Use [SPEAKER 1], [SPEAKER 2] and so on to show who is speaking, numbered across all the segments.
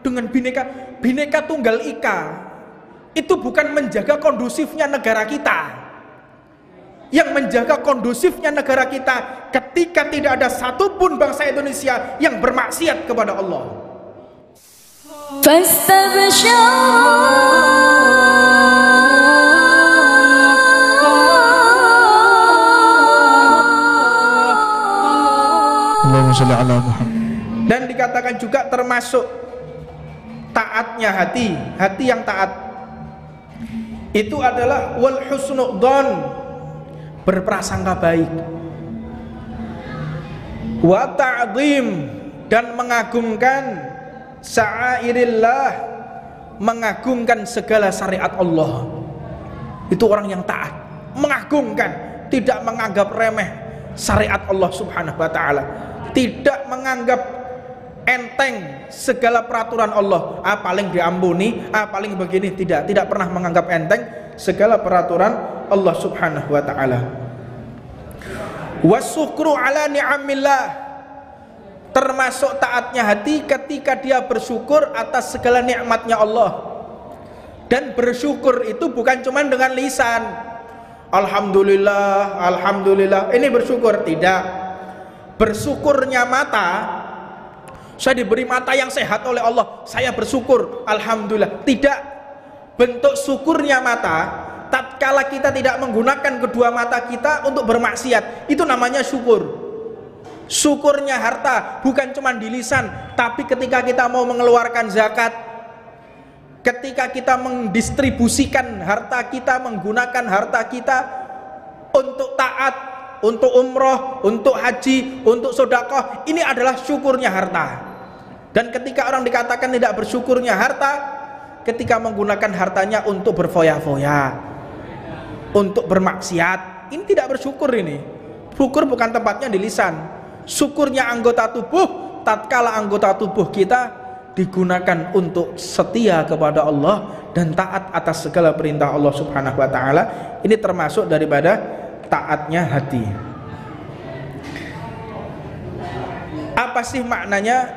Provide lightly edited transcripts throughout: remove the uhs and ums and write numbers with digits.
[SPEAKER 1] dengan Bhinneka Tunggal Ika itu bukan menjaga kondusifnya negara kita. Yang menjaga kondusifnya negara kita ketika tidak ada satupun bangsa Indonesia yang bermaksiat kepada Allah.
[SPEAKER 2] Allahumma shalli ala Muhammad.
[SPEAKER 1] Dan dikatakan juga termasuk taatnya hati yang taat itu adalah wal husnudzon, berprasangka baik, wa ta'zim, dan mengagungkan sya'airillah, mengagungkan segala syariat Allah. Itu orang yang taat, mengagungkan, tidak menganggap remeh syariat Allah Subhanahu wa taala, tidak menganggap enteng segala peraturan Allah. Paling diampuni, paling begini, tidak pernah menganggap enteng segala peraturan Allah Subhanahu wa taala. Wasyukru ala ni'amillah, termasuk taatnya hati ketika dia bersyukur atas segala nikmatnya Allah. Dan bersyukur itu bukan cuma dengan lisan, alhamdulillah, alhamdulillah, ini bersyukur, tidak. Bersyukurnya mata, saya diberi mata yang sehat oleh Allah, saya bersyukur, alhamdulillah, tidak. Bentuk syukurnya mata tatkala kita tidak menggunakan kedua mata kita untuk bermaksiat, itu namanya syukur. Syukurnya harta bukan cuma di lisan, tapi ketika kita mau mengeluarkan zakat, ketika kita mendistribusikan harta kita, menggunakan harta kita untuk taat, untuk umroh, untuk haji, untuk sedekah, ini adalah syukurnya harta. Dan ketika orang dikatakan tidak bersyukurnya harta, ketika menggunakan hartanya untuk berfoya-foya, untuk bermaksiat, ini tidak bersyukur. Ini syukur bukan tempatnya di lisan. Syukurnya anggota tubuh, tatkala anggota tubuh kita digunakan untuk setia kepada Allah dan taat atas segala perintah Allah Subhanahu wa taala, ini termasuk daripada taatnya hati. Apa sih maknanya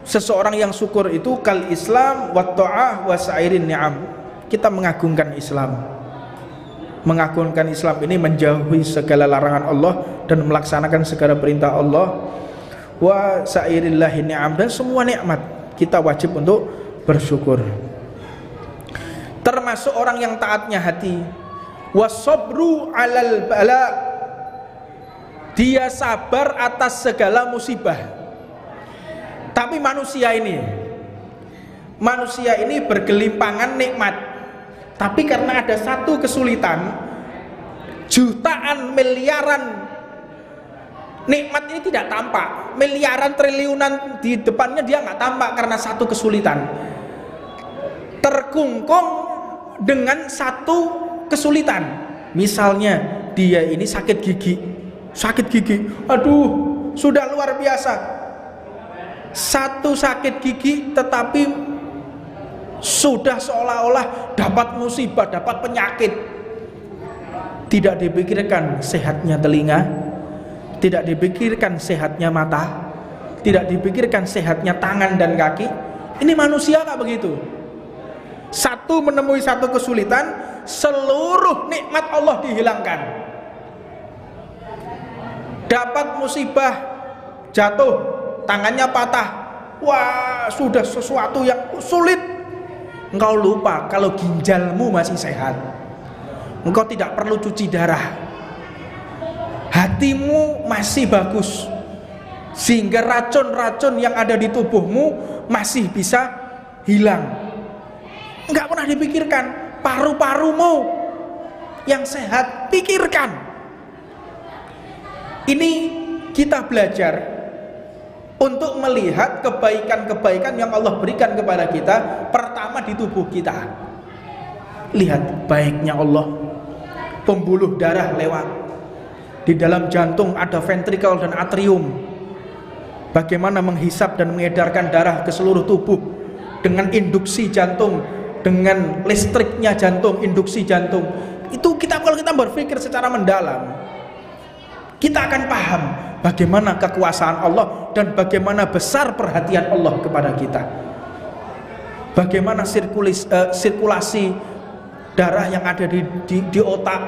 [SPEAKER 1] seseorang yang syukur itu? Kal Islam wa ta'ah wa sa'irin ni'am, kita mengagungkan Islam. Mengagungkan Islam ini menjauhi segala larangan Allah dan melaksanakan segala perintah Allah. Wa sa'irillahi ni'am, dan semua nikmat kita wajib untuk bersyukur. Termasuk orang yang taatnya hati, wasabru alal bala, dia sabar atas segala musibah. Tapi manusia ini bergelimpangan nikmat, tapi karena ada satu kesulitan, jutaan miliaran nikmat ini tidak tampak, miliaran triliunan di depannya dia nggak tampak karena satu kesulitan. Terkungkung dengan satu kesulitan, misalnya dia ini sakit gigi, aduh sudah luar biasa, satu sakit gigi tetapi sudah seolah-olah dapat musibah, dapat penyakit. Tidak dipikirkan sehatnya telinga, tidak dipikirkan sehatnya mata, tidak dipikirkan sehatnya tangan dan kaki. Ini manusia nggak begitu? Satu menemui satu kesulitan, seluruh nikmat Allah dihilangkan. Dapat musibah, jatuh, tangannya patah, wah sudah sesuatu yang sulit. Engkau lupa kalau ginjalmu masih sehat, engkau tidak perlu cuci darah, hatimu masih bagus, sehingga racun-racun yang ada di tubuhmu masih bisa hilang. Enggak pernah dipikirkan paru-parumu yang sehat, pikirkan. Ini kita belajar untuk melihat kebaikan-kebaikan yang Allah berikan kepada kita. Pertama di tubuh kita, lihat baiknya Allah. Pembuluh darah lewat, di dalam jantung ada ventrikel dan atrium, bagaimana menghisap dan mengedarkan darah ke seluruh tubuh dengan induksi jantung, dengan listriknya jantung, induksi jantung. Itu kalau kita berpikir secara mendalam, kita akan paham bagaimana kekuasaan Allah dan bagaimana besar perhatian Allah kepada kita. bagaimana sirkulasi darah yang ada di otak,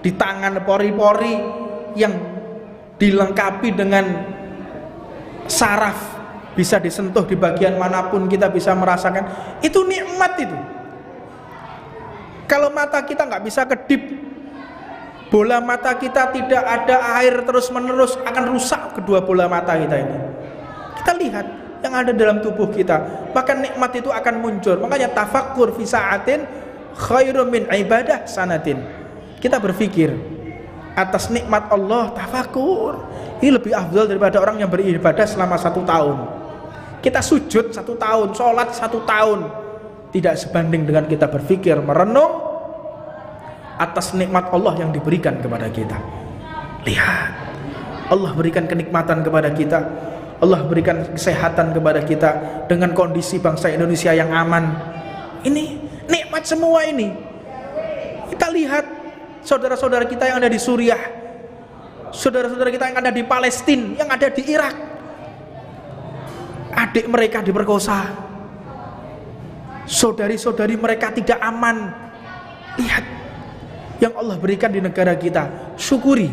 [SPEAKER 1] di tangan, pori-pori yang dilengkapi dengan saraf, bisa disentuh di bagian manapun kita bisa merasakan. Itu nikmat itu. Kalau mata kita nggak bisa kedip, bola mata kita tidak ada air terus menerus, akan rusak kedua bola mata kita ini. Kita lihat yang ada dalam tubuh kita, maka nikmat itu akan muncul. Makanya tafakkur fi sa'atin khairum min ibadah sanatin. Kita berpikir atas nikmat Allah, tafakur, ini lebih afdal daripada orang yang beribadah selama 1 tahun. Kita sujud 1 tahun, sholat 1 tahun, tidak sebanding dengan kita berpikir, merenung atas nikmat Allah yang diberikan kepada kita. Lihat, Allah berikan kenikmatan kepada kita, Allah berikan kesehatan kepada kita, dengan kondisi bangsa Indonesia yang aman. Ini nikmat semua ini. Kita lihat saudara-saudara kita yang ada di Suriah, saudara-saudara kita yang ada di Palestina, yang ada di Irak, adik mereka diperkosa, saudari-saudari mereka tidak aman. Lihat yang Allah berikan di negara kita, syukuri.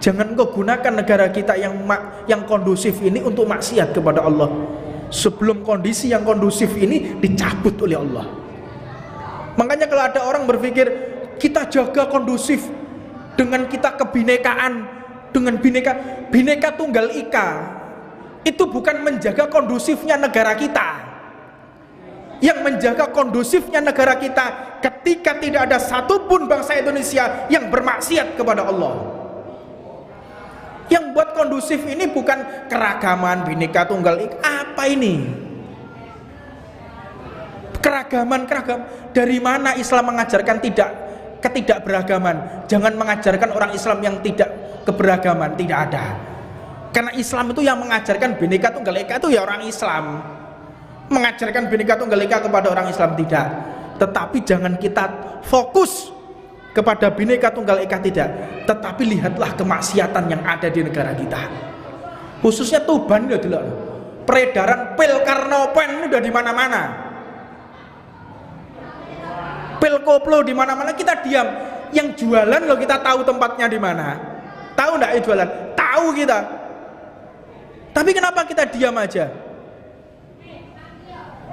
[SPEAKER 1] Jangan kau gunakan negara kita yang kondusif ini untuk maksiat kepada Allah, sebelum kondisi yang kondusif ini dicabut oleh Allah. Makanya kalau ada orang berpikir kita jaga kondusif dengan kita kebinekaan, dengan bineka tunggal ika, itu bukan menjaga kondusifnya negara kita. Yang menjaga kondusifnya negara kita ketika tidak ada satupun bangsa Indonesia yang bermaksiat kepada Allah. Yang buat kondusif ini bukan keragaman, bineka tunggal ika. Apa ini? Keragaman. Dari mana Islam mengajarkan ketidakberagaman? Jangan mengajarkan orang Islam yang tidak keberagaman, tidak ada. Karena Islam itu yang mengajarkan bineka tunggal ika itu ya orang Islam. Mengajarkan bineka tunggal ika kepada orang Islam tidak. Tetapi jangan kita fokus kepada bineka tunggal ika, tidak. Tetapi lihatlah kemaksiatan yang ada di negara kita. Khususnya Tuban ya dulu. Peredaran pil Karnopen udah di mana-mana. Pil koplo di mana-mana, kita diam. Yang jualan loh kita tahu tempatnya di mana. Tahu enggak yang jualan? Tahu kita. Tapi kenapa kita diam aja?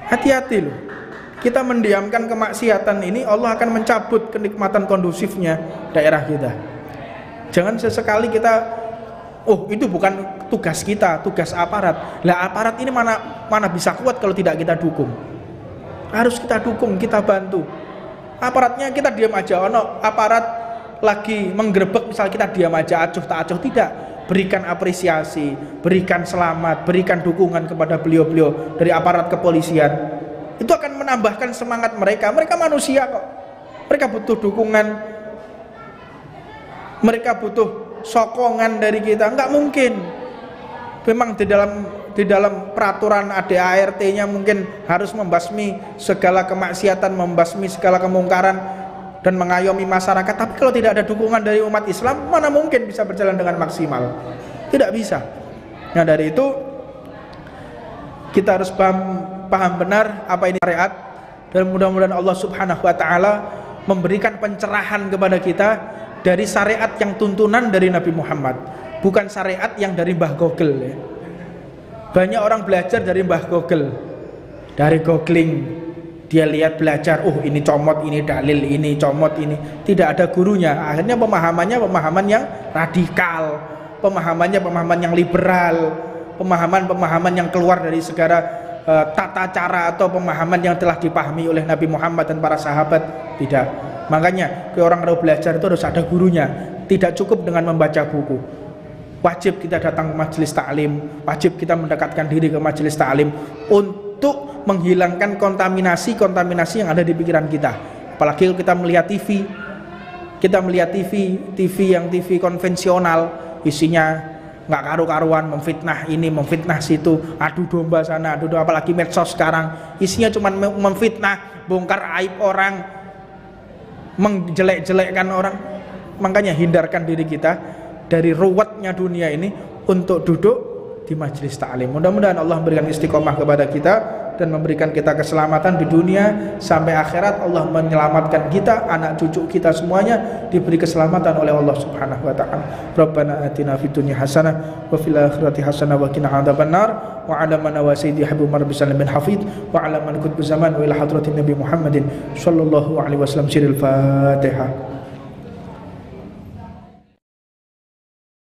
[SPEAKER 1] Hati-hati loh. Kita mendiamkan kemaksiatan ini, Allah akan mencabut kenikmatan kondusifnya daerah kita. Jangan sesekali kita, oh itu bukan tugas kita, tugas aparat. Lah aparat ini mana bisa kuat kalau tidak kita dukung. Harus kita dukung, kita bantu. Aparatnya kita diam aja, aparat lagi menggerebek misal kita diam aja, acuh tak acuh, tidak. Berikan apresiasi, berikan selamat, berikan dukungan kepada beliau-beliau dari aparat kepolisian. Itu akan menambahkan semangat mereka. Mereka manusia kok. Mereka butuh dukungan, mereka butuh sokongan dari kita. Enggak mungkin. Memang di dalam peraturan ADART-nya mungkin harus membasmi segala kemaksiatan, membasmi segala kemungkaran dan mengayomi masyarakat. Tapi kalau tidak ada dukungan dari umat Islam, mana mungkin bisa berjalan dengan maksimal? Tidak bisa. Nah dari itu kita harus paham benar apa ini syariat, dan mudah-mudahan Allah Subhanahu wa taala memberikan pencerahan kepada kita dari syariat yang tuntunan dari Nabi Muhammad, bukan syariat yang dari Mbah Google ya. Banyak orang belajar dari Mbah Google, dari googling, dia lihat belajar, oh ini comot, ini dalil, ini comot, ini tidak ada gurunya. Akhirnya pemahaman yang radikal, pemahaman yang liberal, pemahaman yang keluar dari segala tata cara atau pemahaman yang telah dipahami oleh Nabi Muhammad dan para sahabat. Tidak. Makanya orang kalau belajar itu harus ada gurunya. Tidak cukup dengan membaca buku. Wajib kita datang ke majelis taklim, wajib kita mendekatkan diri ke majelis taklim untuk menghilangkan kontaminasi yang ada di pikiran kita. Apalagi kalau kita melihat TV, yang TV konvensional, isinya nggak karu-karuan, memfitnah ini, memfitnah situ, adu domba sana, adu domba, apalagi medsos sekarang isinya cuma memfitnah, bongkar aib orang, menjelek-jelekkan orang. Makanya hindarkan diri kita dari ruwetnya dunia ini untuk duduk di majelis taklim. Mudah-mudahan Allah memberikan istiqomah kepada kita dan memberikan kita keselamatan di dunia sampai akhirat. Allah menyelamatkan kita, anak cucu kita semuanya diberi keselamatan oleh Allah Subhanahu wa taala. Rabbana atina fid dunya hasanah wa fil akhirati hasanah wa qina adzabannar wa ala man wa sayyidi habib marbi sallam bin hafid wa ala man kutbu zaman wa ila hadratin nabi Muhammadin sallallahu alaihi wasallam. Siril Fatihah.